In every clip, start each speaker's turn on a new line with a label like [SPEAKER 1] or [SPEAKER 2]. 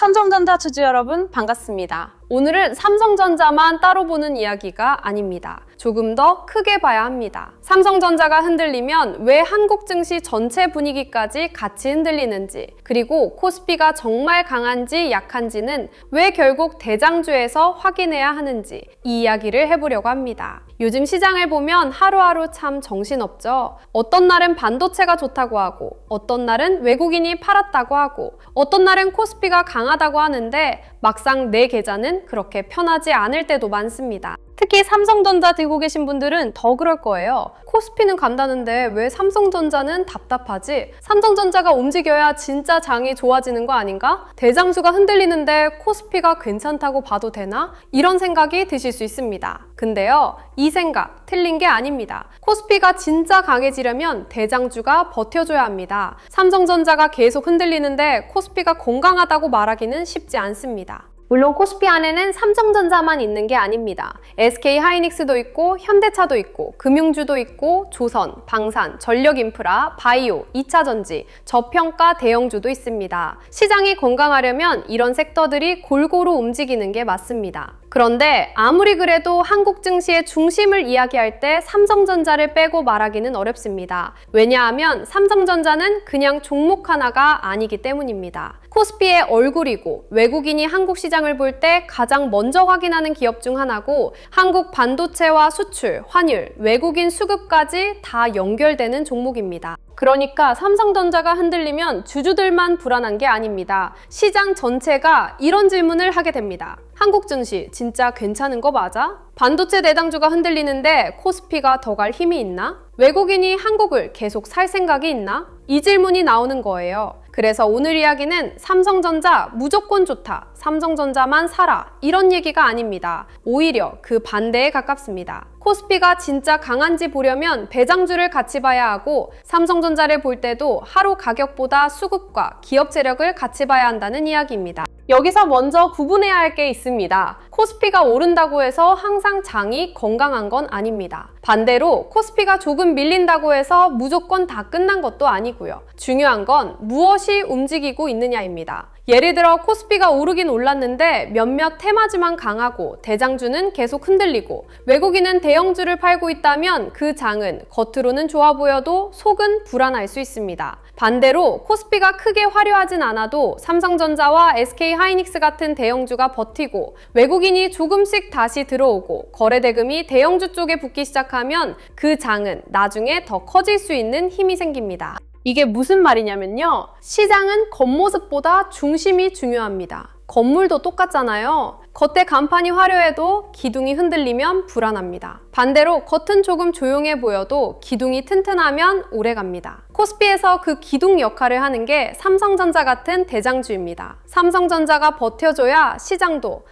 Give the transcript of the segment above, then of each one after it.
[SPEAKER 1] 삼성전자 주주 여러분 반갑습니다. 오늘은 삼성전자만 따로 보는 이야기가 아닙니다. 조금 더 크게 봐야 합니다. 삼성전자가 흔들리면 왜 한국 증시 전체 분위기까지 같이 흔들리는지, 그리고 코스피가 정말 강한지 약한지는 왜 결국 대장주에서 확인해야 하는지 이 이야기를 해보려고 합니다. 요즘 시장을 보면 하루하루 참 정신없죠. 어떤 날은 반도체가 좋다고 하고, 어떤 날은 외국인이 팔았다고 하고, 어떤 날은 코스피가 강하다고 하는데 막상 내 계좌는 그렇게 편하지 않을 때도 많습니다. 특히 삼성전자 들고 계신 분들은 더 그럴 거예요. 코스피는 간다는데 왜 삼성전자는 답답하지? 삼성전자가 움직여야 진짜 장이 좋아지는 거 아닌가? 대장주가 흔들리는데 코스피가 괜찮다고 봐도 되나? 이런 생각이 드실 수 있습니다. 근데요, 이 생각 틀린 게 아닙니다. 코스피가 진짜 강해지려면 대장주가 버텨줘야 합니다. 삼성전자가 계속 흔들리는데 코스피가 건강하다고 말하기는 쉽지 않습니다. 물론 코스피 안에는 삼성전자만 있는 게 아닙니다. SK하이닉스도 있고, 현대차도 있고, 금융주도 있고, 조선, 방산, 전력인프라, 바이오, 2차전지, 저평가 대형주도 있습니다. 시장이 건강하려면 이런 섹터들이 골고루 움직이는 게 맞습니다. 그런데 아무리 그래도 한국 증시의 중심을 이야기할 때 삼성전자를 빼고 말하기는 어렵습니다. 왜냐하면 삼성전자는 그냥 종목 하나가 아니기 때문입니다. 코스피의 얼굴이고, 외국인이 한국 시장을 볼 때 가장 먼저 확인하는 기업 중 하나고, 한국 반도체와 수출, 환율, 외국인 수급까지 다 연결되는 종목입니다. 그러니까 삼성전자가 흔들리면 주주들만 불안한 게 아닙니다. 시장 전체가 이런 질문을 하게 됩니다. 한국 증시 진짜 괜찮은 거 맞아? 반도체 대장주가 흔들리는데 코스피가 더 갈 힘이 있나? 외국인이 한국을 계속 살 생각이 있나? 이 질문이 나오는 거예요. 그래서 오늘 이야기는 삼성전자 무조건 좋다, 삼성전자만 사라, 이런 얘기가 아닙니다. 오히려 그 반대에 가깝습니다. 코스피가 진짜 강한지 보려면 대장주를 같이 봐야 하고, 삼성전자를 볼 때도 하루 가격보다 수급과 기업 재력을 같이 봐야 한다는 이야기입니다. 여기서 먼저 구분해야 할 게 있습니다. 코스피가 오른다고 해서 항상 장이 건강한 건 아닙니다. 반대로 코스피가 조금 밀린다고 해서 무조건 다 끝난 것도 아니고요. 중요한 건 무엇이 움직이고 있느냐입니다. 예를 들어 코스피가 오르긴 올랐는데 몇몇 테마주만 강하고 대장주는 계속 흔들리고 외국인은 대형주를 팔고 있다면 그 장은 겉으로는 좋아 보여도 속은 불안할 수 있습니다. 반대로 코스피가 크게 화려하진 않아도 삼성전자와 SK하이닉스 같은 대형주가 버티고 외국인이 조금씩 다시 들어오고 거래대금이 대형주 쪽에 붙기 시작하면 그 장은 나중에 더 커질 수 있는 힘이 생깁니다. 이게 무슨 말이냐면요. 시장은 겉모습보다 중심이 중요합니다. 건물도 똑같잖아요. 겉에 간판이 화려해도 기둥이 흔들리면 불안합니다. 반대로 겉은 조금 조용해 보여도 기둥이 튼튼하면 오래갑니다. 코스피에서 그 기둥 역할을 하는 게 삼성전자 같은 대장주입니다. 삼성전자가 버텨줘야 시장도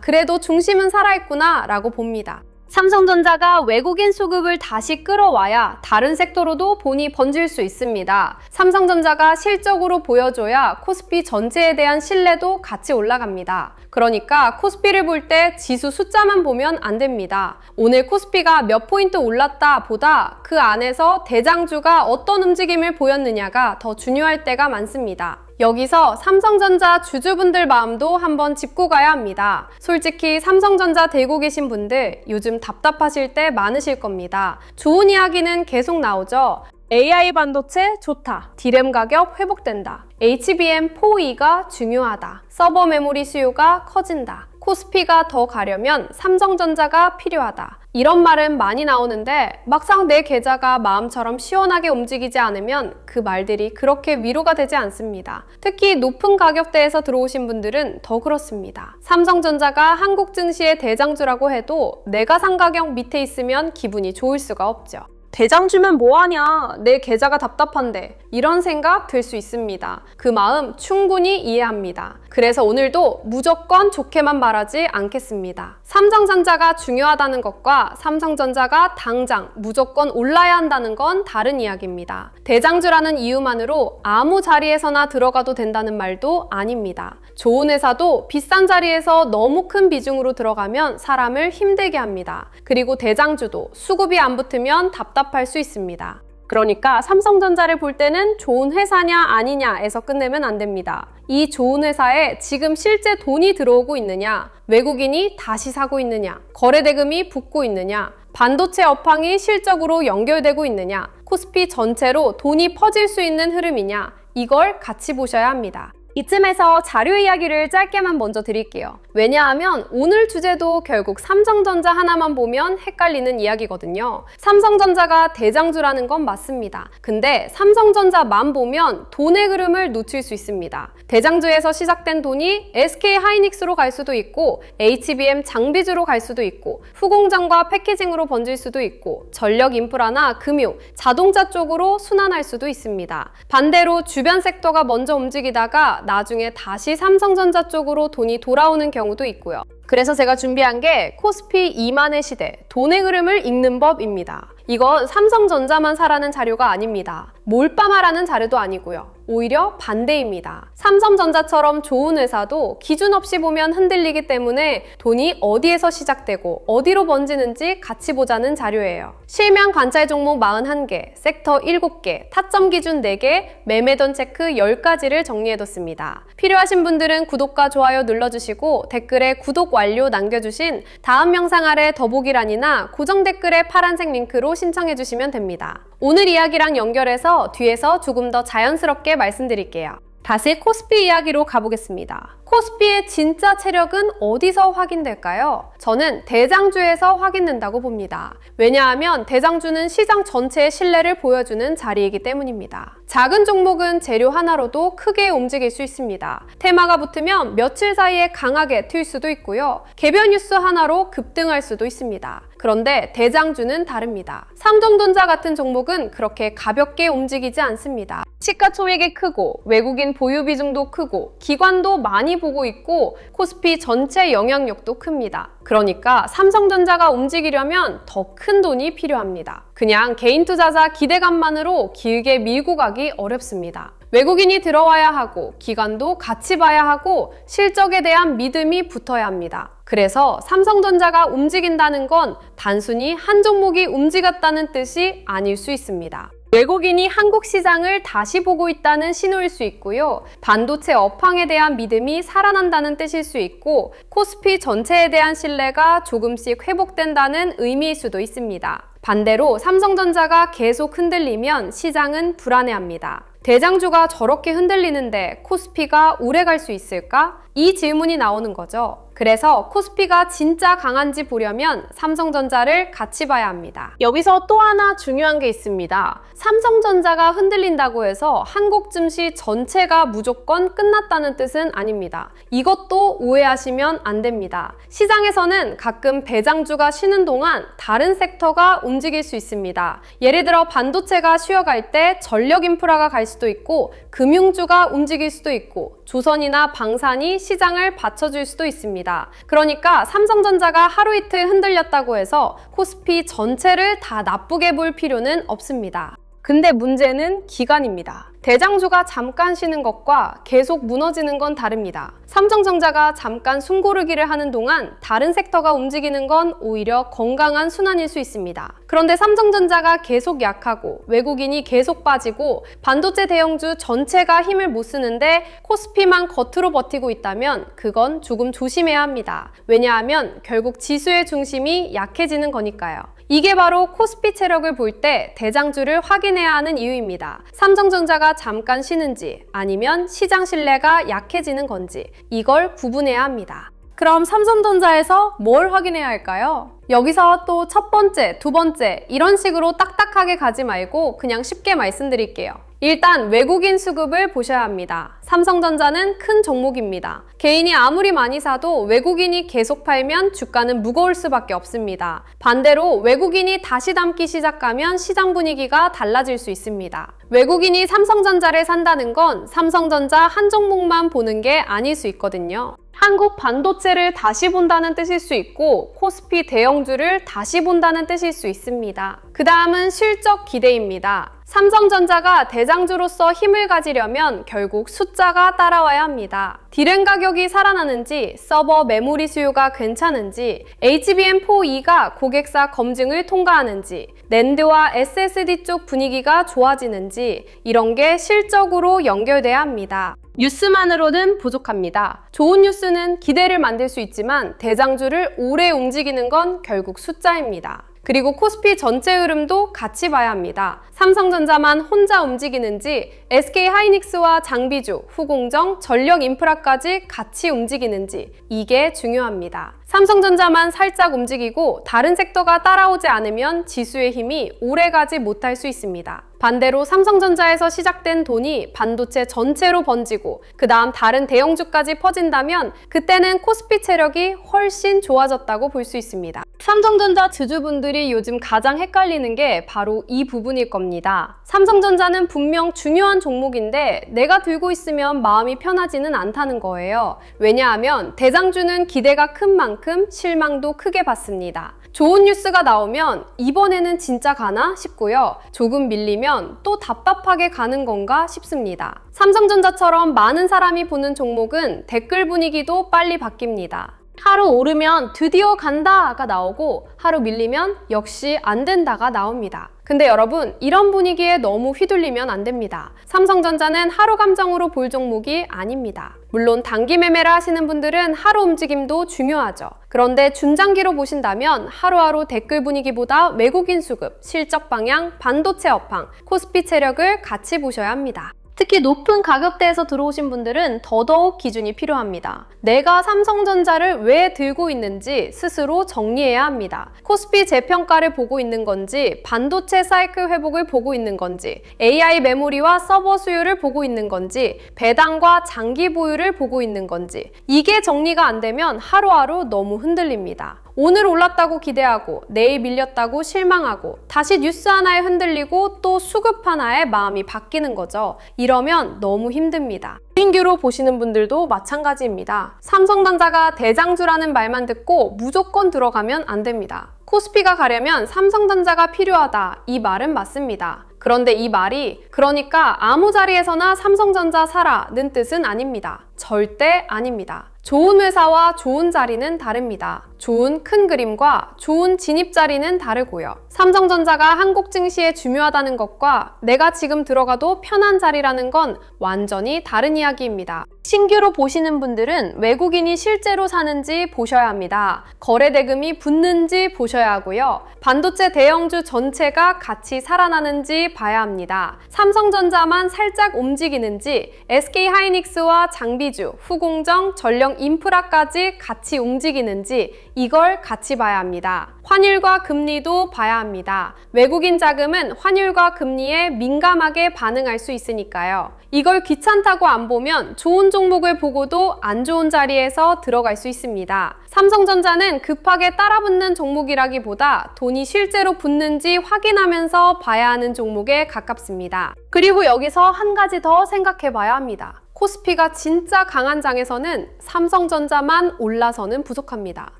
[SPEAKER 1] 그래도 중심은 살아있구나 라고 봅니다. 삼성전자가 외국인 수급을 다시 끌어와야 다른 섹터로도 본이 번질 수 있습니다. 삼성전자가 실적으로 보여줘야 코스피 전체에 대한 신뢰도 같이 올라갑니다. 그러니까 코스피를 볼 때 지수 숫자만 보면 안 됩니다. 오늘 코스피가 몇 포인트 올랐다 보다 그 안에서 대장주가 어떤 움직임을 보였느냐가 더 중요할 때가 많습니다. 여기서 삼성전자 주주분들 마음도 한번 짚고 가야 합니다. 솔직히 삼성전자 들고 계신 분들 요즘 답답하실 때 많으실 겁니다. 좋은 이야기는 계속 나오죠. AI 반도체 좋다. 디램 가격 회복된다. HBM4E가 중요하다. 서버 메모리 수요가 커진다. 코스피가 더 가려면 삼성전자가 필요하다. 이런 말은 많이 나오는데 막상 내 계좌가 마음처럼 시원하게 움직이지 않으면 그 말들이 그렇게 위로가 되지 않습니다. 특히 높은 가격대에서 들어오신 분들은 더 그렇습니다. 삼성전자가 한국 증시의 대장주라고 해도 내가 산 가격 밑에 있으면 기분이 좋을 수가 없죠. 대장주면 뭐하냐? 내 계좌가 답답한데. 이런 생각 들 수 있습니다. 그 마음 충분히 이해합니다. 그래서 오늘도 무조건 좋게만 말하지 않겠습니다. 삼성전자가 중요하다는 것과 삼성전자가 당장 무조건 올라야 한다는 건 다른 이야기입니다. 대장주라는 이유만으로 아무 자리에서나 들어가도 된다는 말도 아닙니다. 좋은 회사도 비싼 자리에서 너무 큰 비중으로 들어가면 사람을 힘들게 합니다. 그리고 대장주도 수급이 안 붙으면 답답할 수 있습니다. 그러니까 삼성전자를 볼 때는 좋은 회사냐 아니냐에서 끝내면 안 됩니다. 이 좋은 회사에 지금 실제 돈이 들어오고 있느냐, 외국인이 다시 사고 있느냐, 거래대금이 붙고 있느냐, 반도체 업황이 실적으로 연결되고 있느냐, 코스피 전체로 돈이 퍼질 수 있는 흐름이냐, 이걸 같이 보셔야 합니다. 이쯤에서 자료 이야기를 짧게만 먼저 드릴게요. 왜냐하면 오늘 주제도 결국 삼성전자 하나만 보면 헷갈리는 이야기거든요. 삼성전자가 대장주라는 건 맞습니다. 근데 삼성전자만 보면 돈의 흐름을 놓칠 수 있습니다. 대장주에서 시작된 돈이 SK하이닉스로 갈 수도 있고 HBM 장비주로 갈 수도 있고 후공정과 패키징으로 번질 수도 있고 전력 인프라나 금융, 자동차 쪽으로 순환할 수도 있습니다. 반대로 주변 섹터가 먼저 움직이다가 나중에 다시 삼성전자 쪽으로 돈이 돌아오는 경우도 있고요. 그래서 제가 준비한 게 코스피 2만의 시대, 돈의 흐름을 읽는 법입니다. 이건 삼성전자만 사라는 자료가 아닙니다. 몰빵하라는 자료도 아니고요. 오히려 반대입니다. 삼성전자처럼 좋은 회사도 기준 없이 보면 흔들리기 때문에 돈이 어디에서 시작되고 어디로 번지는지 같이 보자는 자료예요. 실명 관찰 종목 41개, 섹터 7개, 타점 기준 4개, 매매돈 체크 10가지를 정리해뒀습니다. 필요하신 분들은 구독과 좋아요 눌러주시고 댓글에 구독 완료 남겨주신 다음 영상 아래 더보기란이나 고정 댓글에 파란색 링크로 신청해주시면 됩니다. 오늘 이야기랑 연결해서 뒤에서 조금 더 자연스럽게 말씀드릴게요. 다시 코스피 이야기로 가보겠습니다. 코스피의 진짜 체력은 어디서 확인될까요? 저는 대장주에서 확인된다고 봅니다. 왜냐하면 대장주는 시장 전체의 신뢰를 보여주는 자리이기 때문입니다. 작은 종목은 재료 하나로도 크게 움직일 수 있습니다. 테마가 붙으면 며칠 사이에 강하게 튈 수도 있고요. 개별 뉴스 하나로 급등할 수도 있습니다. 그런데 대장주는 다릅니다. 삼성전자 같은 종목은 그렇게 가볍게 움직이지 않습니다. 시가총액이 크고 외국인 보유 비중도 크고 기관도 많이 보고 있고 코스피 전체 영향력도 큽니다. 그러니까 삼성전자가 움직이려면 더 큰 돈이 필요합니다. 그냥 개인 투자자 기대감만으로 길게 밀고 가기 어렵습니다. 외국인이 들어와야 하고 기관도 같이 봐야 하고 실적에 대한 믿음이 붙어야 합니다. 그래서 삼성전자가 움직인다는 건 단순히 한 종목이 움직였다는 뜻이 아닐 수 있습니다. 외국인이 한국 시장을 다시 보고 있다는 신호일 수 있고요. 반도체 업황에 대한 믿음이 살아난다는 뜻일 수 있고 코스피 전체에 대한 신뢰가 조금씩 회복된다는 의미일 수도 있습니다. 반대로 삼성전자가 계속 흔들리면 시장은 불안해합니다. 대장주가 저렇게 흔들리는데 코스피가 오래 갈 수 있을까? 이 질문이 나오는 거죠. 그래서 코스피가 진짜 강한지 보려면 삼성전자를 같이 봐야 합니다. 여기서 또 하나 중요한 게 있습니다. 삼성전자가 흔들린다고 해서 한국 증시 전체가 무조건 끝났다는 뜻은 아닙니다. 이것도 오해하시면 안 됩니다. 시장에서는 가끔 대장주가 쉬는 동안 다른 섹터가 움직일 수 있습니다. 예를 들어 반도체가 쉬어갈 때 전력 인프라가 갈 수도 있고 금융주가 움직일 수도 있고 조선이나 방산이 시장을 받쳐줄 수도 있습니다. 그러니까 삼성전자가 하루 이틀 흔들렸다고 해서 코스피 전체를 다 나쁘게 볼 필요는 없습니다. 근데 문제는 기간입니다. 대장주가 잠깐 쉬는 것과 계속 무너지는 건 다릅니다. 삼성전자가 잠깐 숨고르기를 하는 동안 다른 섹터가 움직이는 건 오히려 건강한 순환일 수 있습니다. 그런데 삼성전자가 계속 약하고 외국인이 계속 빠지고 반도체 대형주 전체가 힘을 못 쓰는데 코스피만 겉으로 버티고 있다면 그건 조금 조심해야 합니다. 왜냐하면 결국 지수의 중심이 약해지는 거니까요. 이게 바로 코스피 체력을 볼 때 대장주를 확인해야 하는 이유입니다. 삼성전자가 잠깐 쉬는지 아니면 시장 신뢰가 약해지는 건지 이걸 구분해야 합니다. 그럼 삼성전자에서 뭘 확인해야 할까요? 여기서 또 첫 번째, 두 번째 이런 식으로 딱딱하게 가지 말고 그냥 쉽게 말씀드릴게요. 일단 외국인 수급을 보셔야 합니다. 삼성전자는 큰 종목입니다. 개인이 아무리 많이 사도 외국인이 계속 팔면 주가는 무거울 수밖에 없습니다. 반대로 외국인이 다시 담기 시작하면 시장 분위기가 달라질 수 있습니다. 외국인이 삼성전자를 산다는 건 삼성전자 한 종목만 보는 게 아닐 수 있거든요. 한국 반도체를 다시 본다는 뜻일 수 있고 코스피 대형주를 다시 본다는 뜻일 수 있습니다. 그 다음은 실적 기대입니다. 삼성전자가 대장주로서 힘을 가지려면 결국 숫자가 따라와야 합니다. 디램 가격이 살아나는지, 서버 메모리 수요가 괜찮은지, HBM4E가 고객사 검증을 통과하는지, 낸드와 SSD 쪽 분위기가 좋아지는지 이런 게 실적으로 연결돼야 합니다. 뉴스만으로는 부족합니다. 좋은 뉴스는 기대를 만들 수 있지만 대장주를 오래 움직이는 건 결국 숫자입니다. 그리고 코스피 전체 흐름도 같이 봐야 합니다. 삼성전자만 혼자 움직이는지, SK하이닉스와 장비주, 후공정, 전력인프라까지 같이 움직이는지 이게 중요합니다. 삼성전자만 살짝 움직이고 다른 섹터가 따라오지 않으면 지수의 힘이 오래가지 못할 수 있습니다. 반대로 삼성전자에서 시작된 돈이 반도체 전체로 번지고 그 다음 다른 대형주까지 퍼진다면 그때는 코스피 체력이 훨씬 좋아졌다고 볼 수 있습니다. 삼성전자 주주분들이 요즘 가장 헷갈리는 게 바로 이 부분일 겁니다. 삼성전자는 분명 중요한 종목인데 내가 들고 있으면 마음이 편하지는 않다는 거예요. 왜냐하면 대장주는 기대가 큰 만큼 실망도 크게 받습니다. 좋은 뉴스가 나오면 이번에는 진짜 가나 싶고요. 조금 밀리면 또 답답하게 가는 건가 싶습니다. 삼성전자처럼 많은 사람이 보는 종목은 댓글 분위기도 빨리 바뀝니다. 하루 오르면 드디어 간다가 나오고 하루 밀리면 역시 안 된다가 나옵니다. 근데 여러분, 이런 분위기에 너무 휘둘리면 안 됩니다. 삼성전자는 하루 감정으로 볼 종목이 아닙니다. 물론 단기 매매를 하시는 분들은 하루 움직임도 중요하죠. 그런데 중장기로 보신다면 하루하루 댓글 분위기보다 외국인 수급, 실적 방향, 반도체 업황, 코스피 체력을 같이 보셔야 합니다. 특히 높은 가격대에서 들어오신 분들은 더더욱 기준이 필요합니다. 내가 삼성전자를 왜 들고 있는지 스스로 정리해야 합니다. 코스피 재평가를 보고 있는 건지, 반도체 사이클 회복을 보고 있는 건지, AI 메모리와 서버 수요를 보고 있는 건지, 배당과 장기 보유를 보고 있는 건지, 이게 정리가 안 되면 하루하루 너무 흔들립니다. 오늘 올랐다고 기대하고 내일 밀렸다고 실망하고 다시 뉴스 하나에 흔들리고 또 수급 하나에 마음이 바뀌는 거죠. 이러면 너무 힘듭니다. 신규로 보시는 분들도 마찬가지입니다. 삼성전자가 대장주라는 말만 듣고 무조건 들어가면 안 됩니다. 코스피가 가려면 삼성전자가 필요하다, 이 말은 맞습니다. 그런데 이 말이 그러니까 아무 자리에서나 삼성전자 사라는 뜻은 아닙니다. 절대 아닙니다. 좋은 회사와 좋은 자리는 다릅니다. 좋은 큰 그림과 좋은 진입 자리는 다르고요. 삼성전자가 한국 증시에 중요하다는 것과 내가 지금 들어가도 편한 자리라는 건 완전히 다른 이야기입니다. 신규로 보시는 분들은 외국인이 실제로 사는지 보셔야 합니다. 거래 대금이 붙는지 보셔야 하고요. 반도체 대형주 전체가 같이 살아나는지 봐야 합니다. 삼성전자만 살짝 움직이는지, SK하이닉스와 장비주, 후공정, 전력 인프라까지 같이 움직이는지 이걸 같이 봐야 합니다. 환율과 금리도 봐야 합니다. 외국인 자금은 환율과 금리에 민감하게 반응할 수 있으니까요. 이걸 귀찮다고 안 보면 좋은 종목을 보고도 안 좋은 자리에서 들어갈 수 있습니다. 삼성전자는 급하게 따라붙는 종목이라기보다 돈이 실제로 붙는지 확인하면서 봐야 하는 종목에 가깝습니다. 그리고 여기서 한 가지 더 생각해 봐야 합니다. 코스피가 진짜 강한 장에서는 삼성전자만 올라서는 부족합니다.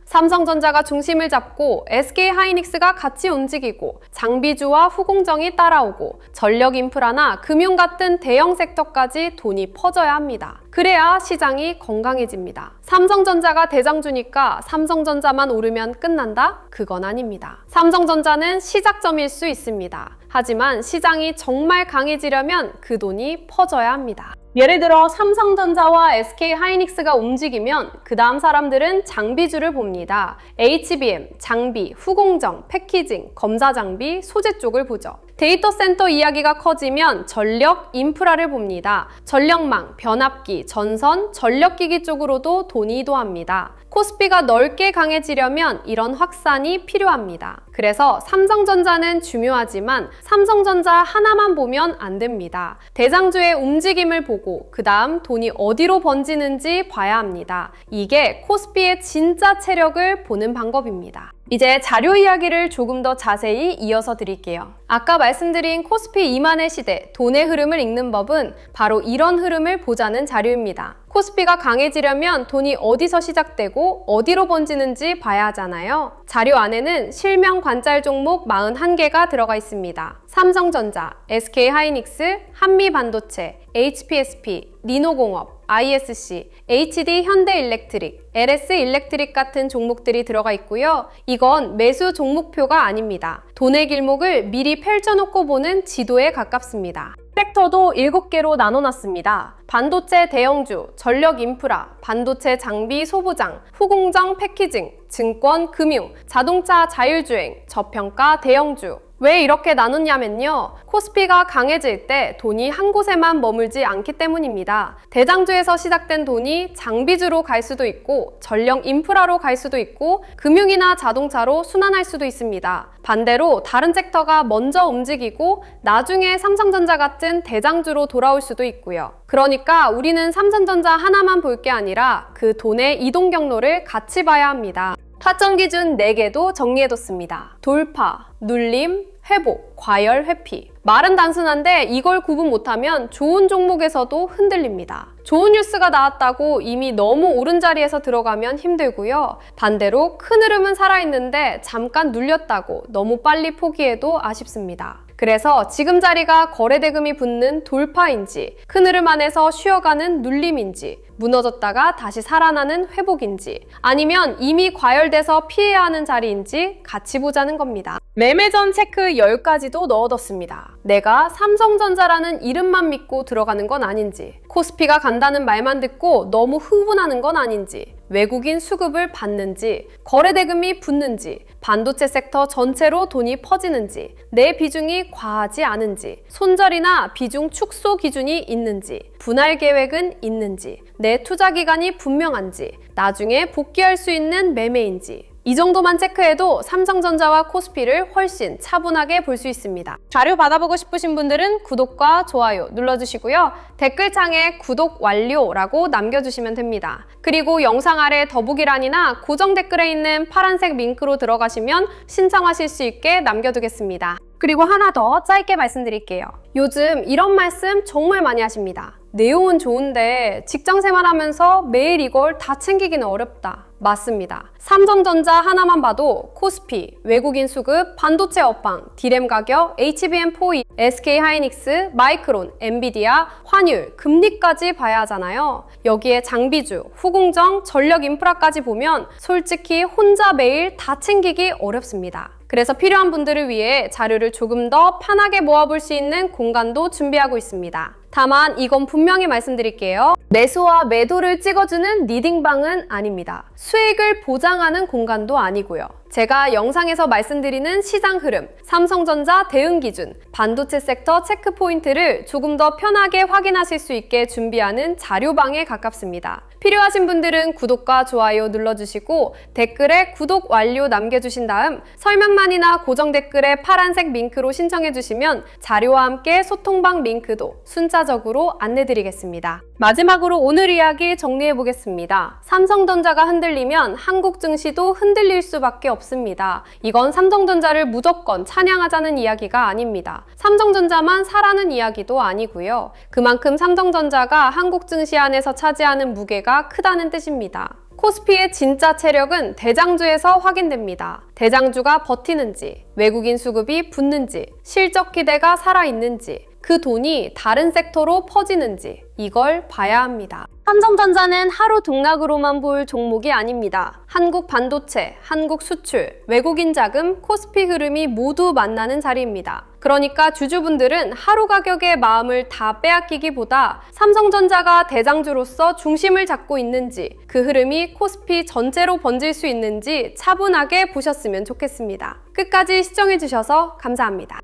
[SPEAKER 1] 삼성전자가 중심을 잡고 SK하이닉스가 같이 움직이고 장비주와 후공정이 따라오고 전력인프라나 금융 같은 대형 섹터까지 돈이 퍼져야 합니다. 그래야 시장이 건강해집니다. 삼성전자가 대장주니까 삼성전자만 오르면 끝난다? 그건 아닙니다. 삼성전자는 시작점일 수 있습니다. 하지만 시장이 정말 강해지려면 그 돈이 퍼져야 합니다. 예를 들어 삼성전자와 SK하이닉스가 움직이면 그 다음 사람들은 장비주를 봅니다. HBM, 장비, 후공정, 패키징, 검사 장비, 소재 쪽을 보죠. 데이터 센터 이야기가 커지면 전력, 인프라를 봅니다. 전력망, 변압기, 전선, 전력기기 쪽으로도 돈이 이동합니다. 코스피가 넓게 강해지려면 이런 확산이 필요합니다. 그래서 삼성전자는 중요하지만 삼성전자 하나만 보면 안 됩니다. 대장주의 움직임을 보고 그 다음 돈이 어디로 번지는지 봐야 합니다. 이게 코스피의 진짜 체력을 보는 방법입니다. 이제 자료 이야기를 조금 더 자세히 이어서 드릴게요. 아까 말씀드린 코스피 이만의 시대, 돈의 흐름을 읽는 법은 바로 이런 흐름을 보자는 자료입니다. 코스피가 강해지려면 돈이 어디서 시작되고 어디로 번지는지 봐야 하잖아요. 자료 안에는 실명 관찰 종목 41개가 들어가 있습니다. 삼성전자, SK하이닉스, 한미반도체, HPSP, 리노공업, ISC, HD 현대일렉트릭, LS일렉트릭 같은 종목들이 들어가 있고요. 이건 매수 종목표가 아닙니다. 돈의 길목을 미리 펼쳐놓고 보는 지도에 가깝습니다. 섹터도 7개로 나눠놨습니다. 반도체 대형주, 전력 인프라, 반도체 장비 소부장, 후공정 패키징, 증권, 금융, 자동차 자율주행, 저평가 대형주. 왜 이렇게 나눴냐면요. 코스피가 강해질 때 돈이 한 곳에만 머물지 않기 때문입니다. 대장주에서 시작된 돈이 장비주로 갈 수도 있고 전력 인프라로 갈 수도 있고 금융이나 자동차로 순환할 수도 있습니다. 반대로 다른 섹터가 먼저 움직이고 나중에 삼성전자 같은 대장주로 돌아올 수도 있고요. 그러니까 우리는 삼성전자 하나만 볼 게 아니라 그 돈의 이동 경로를 같이 봐야 합니다. 타점 기준 4개도 정리해뒀습니다. 돌파, 눌림, 회복, 과열, 회피. 말은 단순한데 이걸 구분 못하면 좋은 종목에서도 흔들립니다. 좋은 뉴스가 나왔다고 이미 너무 오른 자리에서 들어가면 힘들고요. 반대로 큰 흐름은 살아있는데 잠깐 눌렸다고 너무 빨리 포기해도 아쉽습니다. 그래서 지금 자리가 거래대금이 붙는 돌파인지, 큰 흐름 안에서 쉬어가는 눌림인지, 무너졌다가 다시 살아나는 회복인지, 아니면 이미 과열돼서 피해야 하는 자리인지 같이 보자는 겁니다. 매매전 체크 10가지도 넣어뒀습니다. 내가 삼성전자라는 이름만 믿고 들어가는 건 아닌지, 코스피가 간다는 말만 듣고 너무 흥분하는 건 아닌지, 외국인 수급을 받는지, 거래대금이 붙는지, 반도체 섹터 전체로 돈이 퍼지는지, 내 비중이 과하지 않은지, 손절이나 비중 축소 기준이 있는지, 분할 계획은 있는지, 내 투자 기간이 분명한지, 나중에 복귀할 수 있는 매매인지, 이 정도만 체크해도 삼성전자와 코스피를 훨씬 차분하게 볼 수 있습니다. 자료 받아보고 싶으신 분들은 구독과 좋아요 눌러주시고요. 댓글창에 구독 완료라고 남겨주시면 됩니다. 그리고 영상 아래 더보기란이나 고정 댓글에 있는 파란색 링크로 들어가시면 신청하실 수 있게 남겨두겠습니다. 그리고 하나 더 짧게 말씀드릴게요. 요즘 이런 말씀 정말 많이 하십니다. 내용은 좋은데 직장 생활하면서 매일 이걸 다 챙기기는 어렵다. 맞습니다. 삼성전자 하나만 봐도 코스피, 외국인 수급, 반도체 업황, 디램 가격, HBM4E, SK하이닉스, 마이크론, 엔비디아, 환율, 금리까지 봐야 하잖아요. 여기에 장비주, 후공정, 전력 인프라까지 보면 솔직히 혼자 매일 다 챙기기 어렵습니다. 그래서 필요한 분들을 위해 자료를 조금 더 편하게 모아볼 수 있는 공간도 준비하고 있습니다. 다만 이건 분명히 말씀드릴게요. 매수와 매도를 찍어주는 리딩방은 아닙니다. 수익을 보장하는 공간도 아니고요. 제가 영상에서 말씀드리는 시장 흐름, 삼성전자 대응 기준, 반도체 섹터 체크 포인트를 조금 더 편하게 확인하실 수 있게 준비하는 자료방에 가깝습니다. 필요하신 분들은 구독과 좋아요 눌러주시고 댓글에 구독 완료 남겨주신 다음 설명란이나 고정 댓글에 파란색 링크로 신청해주시면 자료와 함께 소통방 링크도 순차적으로 안내드리겠습니다. 마지막으로 오늘 이야기 정리해보겠습니다. 삼성전자가 흔들리면 한국 증시도 흔들릴 수밖에 없습니다. 이건 삼성전자를 무조건 찬양하자는 이야기가 아닙니다. 삼성전자만 사라는 이야기도 아니고요. 그만큼 삼성전자가 한국 증시 안에서 차지하는 무게가 크다는 뜻입니다. 코스피의 진짜 체력은 대장주에서 확인됩니다. 대장주가 버티는지, 외국인 수급이 붙는지, 실적 기대가 살아있는지, 그 돈이 다른 섹터로 퍼지는지 이걸 봐야 합니다. 삼성전자는 하루 등락으로만 볼 종목이 아닙니다. 한국 반도체, 한국 수출, 외국인 자금, 코스피 흐름이 모두 만나는 자리입니다. 그러니까 주주분들은 하루 가격의 마음을 다 빼앗기기보다 삼성전자가 대장주로서 중심을 잡고 있는지, 그 흐름이 코스피 전체로 번질 수 있는지 차분하게 보셨으면 좋겠습니다. 끝까지 시청해주셔서 감사합니다.